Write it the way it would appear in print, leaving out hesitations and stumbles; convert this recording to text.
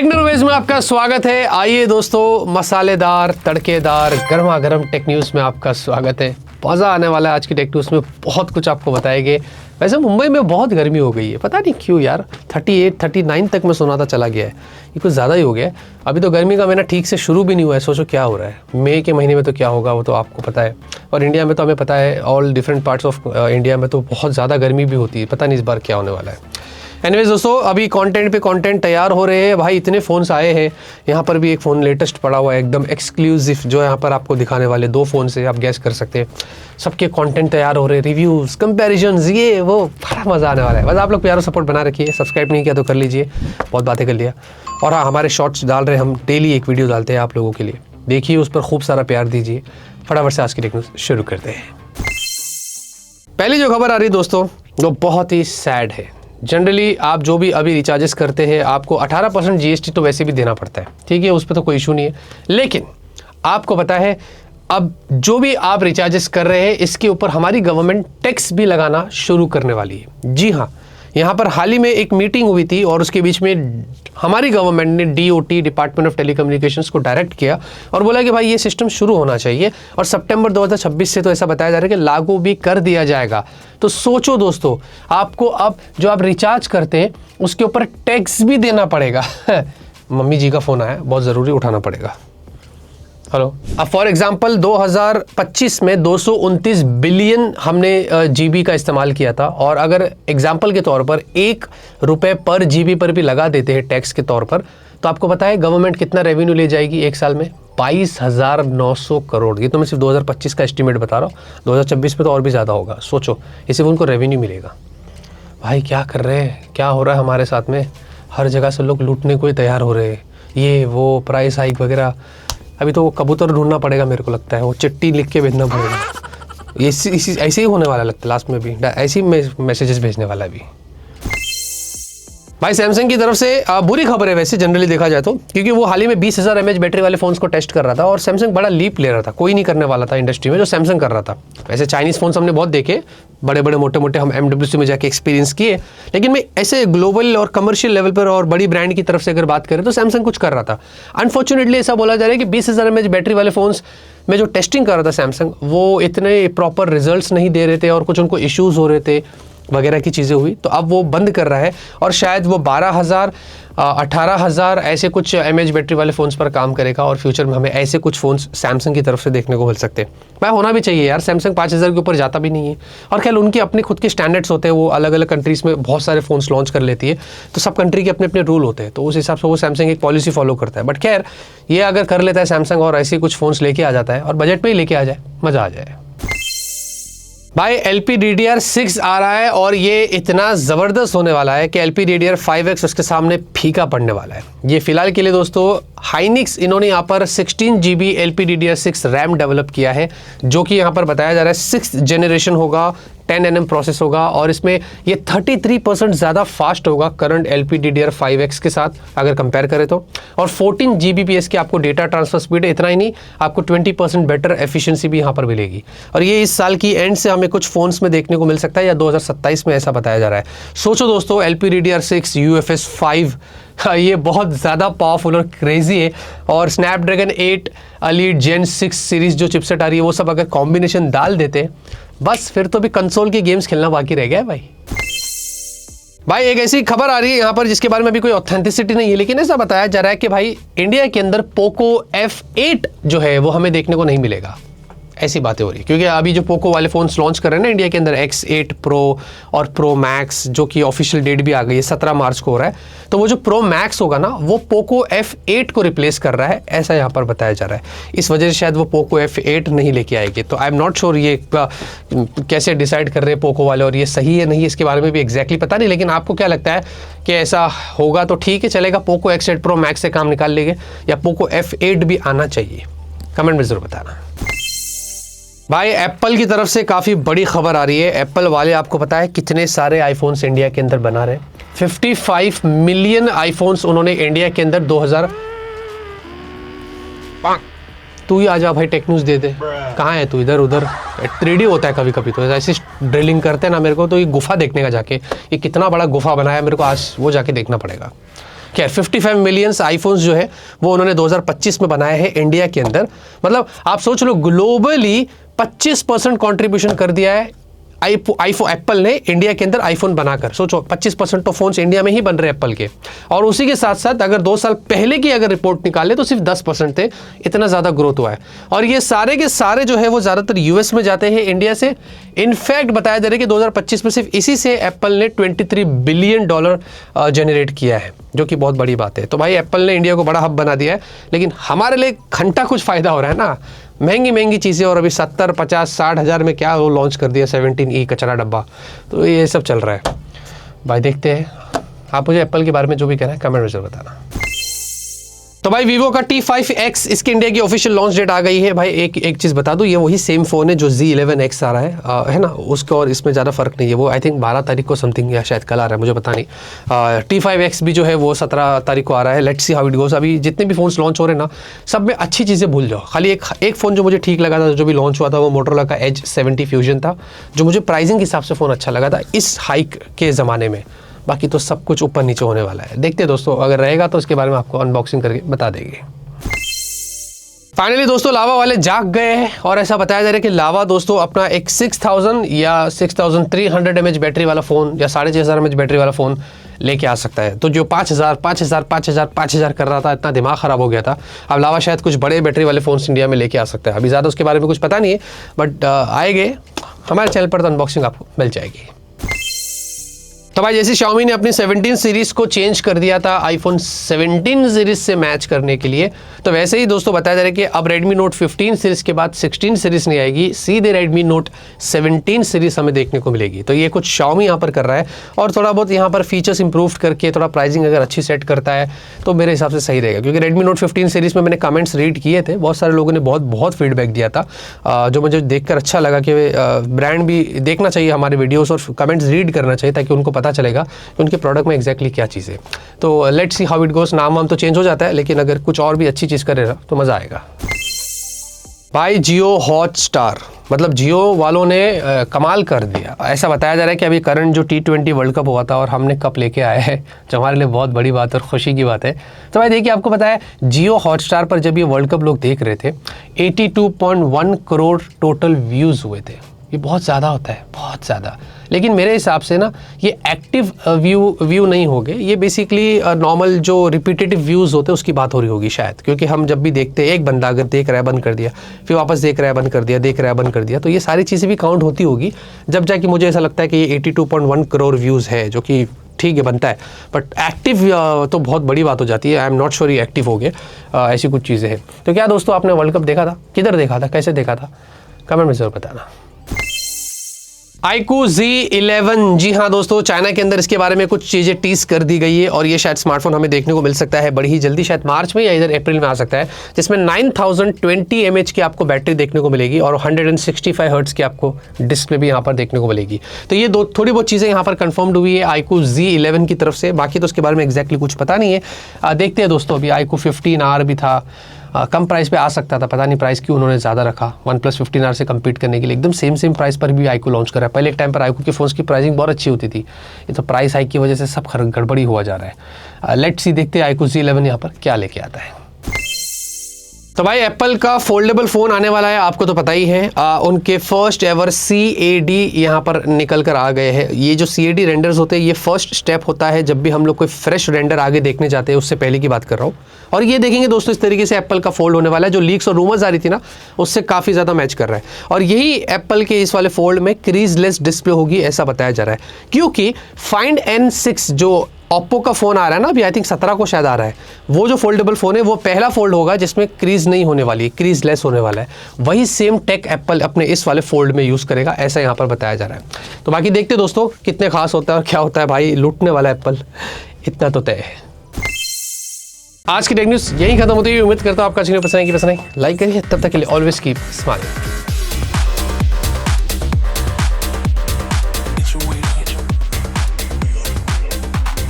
Technologies में आपका स्वागत है। आइए दोस्तों, मसालेदार तड़केदार गर्मा गर्म टेक न्यूज़ में आपका स्वागत है। मज़ा आने वाला है आज की टेक न्यूज़ में, बहुत कुछ आपको बताएंगे। वैसे मुंबई में बहुत गर्मी हो गई है, पता नहीं क्यों यार। 38 39 तक मैं सुना था चला गया है, ये कुछ ज़्यादा ही हो गया है। अभी तो गर्मी का महीना ठीक से शुरू भी नहीं हुआ है, सोचो क्या हो रहा है। मई के महीने में तो क्या होगा वो तो आपको पता है। और इंडिया में तो हमें पता है, all different parts of India में तो बहुत ज़्यादा गर्मी भी होती है। पता नहीं इस बार क्या होने वाला है। एनीवेज दोस्तों, अभी कंटेंट पे कंटेंट तैयार हो रहे हैं भाई। इतने फ़ोन्स आए हैं, यहाँ पर भी एक फ़ोन लेटेस्ट पड़ा हुआ है एकदम एक्सक्लूसिव, जो यहाँ पर आपको दिखाने वाले 2 फ़ोन से आप गैस कर सकते हैं। सबके कंटेंट तैयार हो रहे हैं, रिव्यूज़, कंपैरिजन्स, ये वो, बड़ा मज़ा आने वाला है। बस आप लोग प्यारा सपोर्ट बना रखिए, सब्सक्राइब नहीं किया तो कर लीजिए, बहुत बातें कर लिया। और हाँ, हमारे शॉर्ट्स डाल रहे हैं हम, डेली एक वीडियो डालते हैं आप लोगों के लिए, देखिए उस पर खूब सारा प्यार दीजिए। फटाफट से आज की टेक न्यूज़ शुरू करते हैं। पहली जो खबर आ रही है दोस्तों, वो बहुत ही सैड है। जनरली आप जो भी अभी रिचार्जेस करते हैं, आपको 18% जीएसटी तो वैसे भी देना पड़ता है, ठीक है, उस पर तो कोई इशू नहीं है। लेकिन आपको पता है, अब जो भी आप रिचार्जेस कर रहे हैं, इसके ऊपर हमारी गवर्नमेंट टैक्स भी लगाना शुरू करने वाली है। जी हाँ, यहाँ पर हाल ही में एक मीटिंग हुई थी और उसके बीच में हमारी गवर्नमेंट ने डीओटी, डिपार्टमेंट ऑफ टेलीकम्युनिकेशंस को डायरेक्ट किया और बोला कि भाई ये सिस्टम शुरू होना चाहिए और सितंबर 2026 से तो ऐसा बताया जा रहा है कि लागू भी कर दिया जाएगा। तो सोचो दोस्तों, आपको अब जो आप रिचार्ज करते हैं उसके ऊपर टैक्स भी देना पड़ेगा। मम्मी जी का फ़ोन आया, बहुत ज़रूरी, उठाना पड़ेगा। हेलो। अब फॉर एग्जांपल 2025 में 229 बिलियन हमने जीबी का इस्तेमाल किया था, और अगर एग्जांपल के तौर पर ₹1 पर जीबी पर भी लगा देते हैं टैक्स के तौर पर, तो आपको पता है गवर्नमेंट कितना रेवेन्यू ले जाएगी एक साल में? 22,900 करोड़। ये तो मैं सिर्फ 2025 का एस्टिमेट बता रहा हूँ, 2026 में तो और भी ज़्यादा होगा। सोचो, इससे उनको रेवेन्यू मिलेगा। भाई क्या कर रहे हैं, क्या हो रहा है हमारे साथ में? हर जगह से लोग लूटने को ही तैयार हो रहे हैं, ये वो प्राइस हाइक वगैरह। अभी तो वो कबूतर ढूंढना पड़ेगा, मेरे को लगता है वो चिट्ठी लिख के भेजना पड़ेगा। ऐसे ही होने वाला लगता है, लास्ट में भी ऐसे ही मैसेजेस भेजने वाला भी। भाई सैमसंग की तरफ से बुरी खबर है वैसे, जनरली देखा जाए तो, क्योंकि वो हाल ही में 20,000 mAh बैटरी वाले फोन्स को टेस्ट कर रहा था और सैमसंग बड़ा लीप ले रहा था। कोई नहीं करने वाला था इंडस्ट्री में जो सैमसंग कर रहा था। वैसे चाइनीज़ फोन्स हमने बहुत देखे, बड़े बड़े मोटे मोटे, हम MWC में जाके एक्सपीरियंस किए, लेकिन मैं ऐसे ग्लोबल और कमर्शियल लेवल पर और बड़ी ब्रांड की तरफ से अगर बात करें तो सैमसंग कुछ कर रहा था। अनफॉर्चुनेटली ऐसा बोला जा रहा है कि 20,000 mAh बैटरी वाले फोन्स में जो टेस्टिंग कर रहा था सैमसंग, वो इतने प्रॉपर रिजल्ट्स नहीं दे रहे थे और कुछ उनको इश्यूज़ हो रहे थे वगैरह की चीज़ें हुई, तो अब वो बंद कर रहा है और शायद वो 12,000 18,000 ऐसे कुछ mAh बैटरी वाले फ़ोन्स पर काम करेगा और फ्यूचर में हमें ऐसे कुछ फ़ोन्स सैमसंग की तरफ से देखने को मिल सकते हैं। भाई होना भी चाहिए यार, सैमसंग 5,000 के ऊपर जाता भी नहीं है। और खैर उनके अपने खुद के स्टैंडर्ड्स होते हैं, वो अलग अलग कंट्रीज़ में बहुत सारे फ़ोन्स लॉन्च कर लेती है, तो सब कंट्री के अपने अपने रूल होते हैं, तो उस हिसाब से वो सैमसंग एक पॉलिसी फॉलो करता है। बट खैर ये अगर कर लेता है सैमसंग और ऐसे कुछ फ़ोन्स लेके आ जाता है और बजट में ही लेके आ जाए, मज़ा आ जाए। भाई LPDDR6 आ रहा है और ये इतना ज़बरदस्त होने वाला है कि LPDDR5X उसके सामने फीका पड़ने वाला है। ये फिलहाल के लिए दोस्तों हाइनिक्स, इन्होंने यहाँ पर 16 GB LPDDR6 रैम डेवलप किया है, जो कि यहाँ पर बताया जा रहा है 6th जनरेशन होगा, 10nm प्रोसेस होगा और इसमें ये 33% ज़्यादा फास्ट होगा करंट LPDDR5X के साथ अगर कंपेयर करें तो। और 14 Gbps की आपको डेटा ट्रांसफर स्पीड है। इतना ही नहीं, आपको 20% बेटर एफिशिएंसी भी यहाँ पर मिलेगी और ये इस साल की एंड से हमें कुछ फ़ोन्स में देखने को मिल सकता है या 2027 में, ऐसा बताया जा रहा है। सोचो दोस्तों, LPDDR6 UFS 5 ये बहुत ज़्यादा पावरफुल और क्रेजी है, और स्नैपड्रैगन 8 Elite Gen 6 सीरीज़ जो चिपसेट आ रही है, वो सब अगर कॉम्बिनेशन डाल देते बस फिर तो भी कंसोल के गेम्स खेलना बाकी रह गया है भाई। एक ऐसी खबर आ रही है यहाँ पर जिसके बारे में अभी कोई ऑथेंटिसिटी नहीं है, लेकिन ऐसा बताया जा रहा है कि भाई इंडिया के अंदर पोको F8 जो है वो हमें देखने को नहीं मिलेगा। ऐसी बातें हो रही है क्योंकि अभी जो पोको वाले फ़ोन्स लॉन्च कर रहे हैं ना इंडिया के अंदर, X8 Pro और Pro Max, जो कि ऑफिशियल डेट भी आ गई है, 17 मार्च को हो रहा है, तो वो जो Pro Max होगा ना, वो पोको F8 को रिप्लेस कर रहा है, ऐसा यहाँ पर बताया जा रहा है। इस वजह से शायद वो पोको F8 नहीं लेके आएगी। तो आई एम नॉट श्योर ये कैसे डिसाइड कर रहे हैं पोको वाले, और ये सही है नहीं, इसके बारे में भी एग्जैक्टली पता नहीं। लेकिन आपको क्या लगता है कि ऐसा होगा तो ठीक है, चलेगा, पोको X8 Pro Max से काम निकाल लेंगे या पोको F8 भी आना चाहिए? कमेंट में ज़रूर बताना। भाई एप्पल की तरफ से काफ़ी बड़ी खबर आ रही है। एप्पल वाले आपको पता है कितने सारे आईफोन्स इंडिया के अंदर बना रहे हैं? 55 मिलियन आईफोन्स उन्होंने इंडिया के अंदर 2000। तू ही आ जा भाई, टेक न्यूज़ दे दे। कहाँ है तू? इधर उधर 3D होता है कभी कभी, तो ऐसी ड्रिलिंग करते हैं ना मेरे को, तो ये गुफा देखने का जाके, ये कितना बड़ा गुफा बनाया मेरे को आज वो जाके देखना पड़ेगा। खैर 55 मिलियंस आईफोन्स जो है वो उन्होंने 2025 में बनाए हैं इंडिया के अंदर। मतलब आप सोच लो ग्लोबली 25% कॉन्ट्रीब्यूशन कर दिया है आईफोन एप्पल ने इंडिया के अंदर आईफोन बनाकर। सोचो 25% तो फोन्स इंडिया में ही बन रहे एप्पल के, और उसी के साथ साथ अगर 2 साल पहले की अगर रिपोर्ट निकाले तो सिर्फ 10% थे, इतना ज़्यादा ग्रोथ हुआ है। और ये सारे के सारे जो है वो ज़्यादातर यूएस में जाते हैं इंडिया से। इनफैक्ट बताया जा रहा है कि 2025 में सिर्फ इसी से एप्पल ने $23 बिलियन जनरेट किया है, जो कि बहुत बड़ी बात है। तो भाई एप्पल ने इंडिया को बड़ा हब बना दिया है, लेकिन हमारे लिए घंटा कुछ फ़ायदा हो रहा है ना, महंगी चीज़ें। और अभी 70, 50, 60 हज़ार में क्या वो लॉन्च कर दिया 17E कचरा डब्बा, तो ये सब चल रहा है भाई। देखते हैं, आप मुझे एप्पल के बारे में जो भी कहना है कमेंट में जरूर बताना। तो भाई वीवो का T5X इसकी इंडिया की ऑफिशियल लॉन्च डेट आ गई है। भाई एक चीज़ बता दूं, ये वही सेम फ़ोन है जो Z11X आ रहा है ना, उसका और इसमें ज़्यादा फ़र्क नहीं है। वो आई थिंक 12 तारीख को समथिंग या शायद कल आ रहा है, मुझे पता नहीं। T5X भी जो है वो 17 तारीख को आ रहा है। Let's see how it goes. अभी जितने भी फोन्स लॉन्च हो रहे हैं ना, सब में अच्छी चीज़ें भूल जाओ। खाली एक फ़ोन जो मुझे ठीक लगा था, जो भी लॉन्च हुआ था, वो मोटोरोला का Edge 70 फ्यूजन था, जो मुझे प्राइसिंग के हिसाब से फ़ोन अच्छा लगा था इस हाइक के ज़माने में। बाकी तो सब कुछ ऊपर नीचे होने वाला है। देखते हैं दोस्तों, अगर रहेगा तो उसके बारे में आपको अनबॉक्सिंग करके बता देंगे। फाइनली दोस्तों लावा वाले जाग गए हैं, और ऐसा बताया जा रहा है कि लावा दोस्तों अपना एक 6000 या 6300 mAh बैटरी वाला फ़ोन या 6500 mAh बैटरी वाला फ़ोन लेके आ सकता है। तो जो 5000 कर रहा था, इतना दिमाग ख़राब हो गया था, अब लावा शायद कुछ बड़े बैटरी वाले फ़ोन्स इंडिया में लेके आ सकता है। अभी ज़्यादा उसके बारे में कुछ पता नहीं है, बट आएंगे हमारे चैनल पर तो अनबॉक्सिंग आपको मिल जाएगी। तो भाई जैसे Xiaomi ने अपनी 17 सीरीज़ को चेंज कर दिया था iPhone 17 सीरीज़ से मैच करने के लिए, तो वैसे ही दोस्तों बताया जा रहा है कि अब Redmi Note 15 सीरीज़ के बाद 16 सीरीज़ नहीं आएगी, सीधे Redmi Note 17 सीरीज़ हमें देखने को मिलेगी। तो ये कुछ Xiaomi यहाँ पर कर रहा है, और थोड़ा बहुत यहाँ पर फीचर्स इंप्रूव करके थोड़ा प्राइसिंग अगर अच्छी सेट करता है तो मेरे हिसाब से सही रहेगा। क्योंकि Redmi Note 15 सीरीज़ में मैंने कमेंट्स रीड किए थे, बहुत सारे लोगों ने बहुत फीडबैक दिया था, जो मुझे देखकर अच्छा लगा कि ब्रांड भी देखना चाहिए हमारे वीडियोज़ और कमेंट्स रीड करना चाहिए, ताकि उनको पता चलेगा कि उनके प्रोडक्ट में एग्जैक्टली क्या चीज़ है। तो let's see how it goes. नाम तो चेंज हो जाता है, लेकिन अगर कुछ और भी अच्छी चीज़ करेगा तो मज़ा आएगा। भाई जियो हॉटस्टार, मतलब जियो वालों ने कमाल कर दिया। ऐसा बताया जा रहा है कि अभी करंट जो T20 वर्ल्ड कप हुआ था और हमने कप लेके आए हैं, जो हमारे लिए बहुत बड़ी बात और खुशी की बात है। तो भाई देखिए, आपको पता है जियो हॉटस्टार पर जब ये वर्ल्ड कप लोग देख रहे थे, 82.1 करोड़ टोटल व्यूज़ हुए थे। ये बहुत ज़्यादा होता है, बहुत ज़्यादा। लेकिन मेरे हिसाब से ना ये एक्टिव व्यू नहीं होंगे, ये बेसिकली नॉर्मल जो रिपीटेटिव व्यूज़ होते हैं उसकी बात हो रही होगी शायद। क्योंकि हम जब भी देखते हैं, एक बंदा अगर देख रहा है बंद कर दिया, फिर वापस देख रहा है बंद कर दिया, देख रहा है बंद कर दिया, तो ये सारी चीज़ें भी काउंट होती होगी। जब जाके मुझे ऐसा लगता है कि ये 82.1 करोड़ व्यूज़ है, जो कि ठीक है बनता है, बट एक्टिव तो बहुत बड़ी बात हो जाती है। आई एम नॉट श्योर ये एक्टिव हो गए, ऐसी कुछ चीज़ें हैं। तो क्या दोस्तों आपने वर्ल्ड कप देखा था? किधर देखा था, कैसे देखा था, कमेंट में ज़रूर बताना। iQOO Z11, जी हाँ दोस्तों, चाइना के अंदर इसके बारे में कुछ चीज़ें टीज कर दी गई है, और ये शायद स्मार्टफोन हमें देखने को मिल सकता है बड़ी ही जल्दी, शायद मार्च में या इधर अप्रैल में आ सकता है, जिसमें 9020 mAh की आपको बैटरी देखने को मिलेगी और 165 हर्ट्ज़ की आपको डिस्प्ले भी यहाँ पर देखने को मिलेगी। तो ये थोड़ी बहुत चीज़ें यहाँ पर कन्फर्म्ड हुई है iQOO Z11 की तरफ से। बाकी तो उसके बारे में एग्जैक्टली कुछ पता नहीं है, देखते हैं दोस्तों। अभी iQOO 15R भी था, कम प्राइस पे आ सकता था, पता नहीं प्राइस क्यों उन्होंने ज़्यादा रखा। OnePlus 15R से कम्पीट करने के लिए एकदम सेम प्राइस पर भी iQOO लॉन्च कर रहा है। पहले एक टाइम पर iQOO के फ़ोन्स की प्राइसिंग बहुत अच्छी होती थी, ये तो प्राइस हाइक की वजह से सब गड़बड़ी हुआ जा रहा है। लेट्स सी, देखते हैं iQOO Z11 यहाँ पर क्या लेके आता है। तो भाई एप्पल का फोल्डेबल फ़ोन आने वाला है, आपको तो पता ही है। उनके फर्स्ट एवर CAD यहाँ पर निकल कर आ गए हैं। ये जो CAD रेंडर्स होते हैं, ये फर्स्ट स्टेप होता है जब भी हम लोग कोई फ्रेश रेंडर आगे देखने जाते हैं, उससे पहले की बात कर रहा हूँ। और ये देखेंगे दोस्तों, इस तरीके से एप्पल का फोल्ड होने वाला है। जो लीक्स और रूमर्स आ रही थी ना, उससे काफ़ी ज़्यादा मैच कर रहा है। और यही एप्पल के इस वाले फोल्ड में क्रीजलेस डिस्प्ले होगी, ऐसा बताया जा रहा है। क्योंकि Find N6 जो ओप्पो का फ़ोन आ रहा है ना, अभी आई थिंक 17 को शायद आ रहा है, वो जो फोल्डेबल फ़ोन है वो पहला फोल्ड होगा जिसमें क्रीज नहीं होने वाली है, क्रीज लेस होने वाला है। वही सेम टेक एप्पल अपने इस वाले फोल्ड में यूज़ करेगा, ऐसा यहाँ पर बताया जा रहा है। तो बाकी देखते दोस्तों कितने खास होता है और क्या होता है। भाई लूटने वाला एप्पल, इतना तो तय है। आज की टेक न्यूज़ यही खत्म होती है। उम्मीद करता हूँ आपका चैनल पसंद आई, लाइक करिए। तब तक के लिए ऑलवेज कीप स्माइलिंग।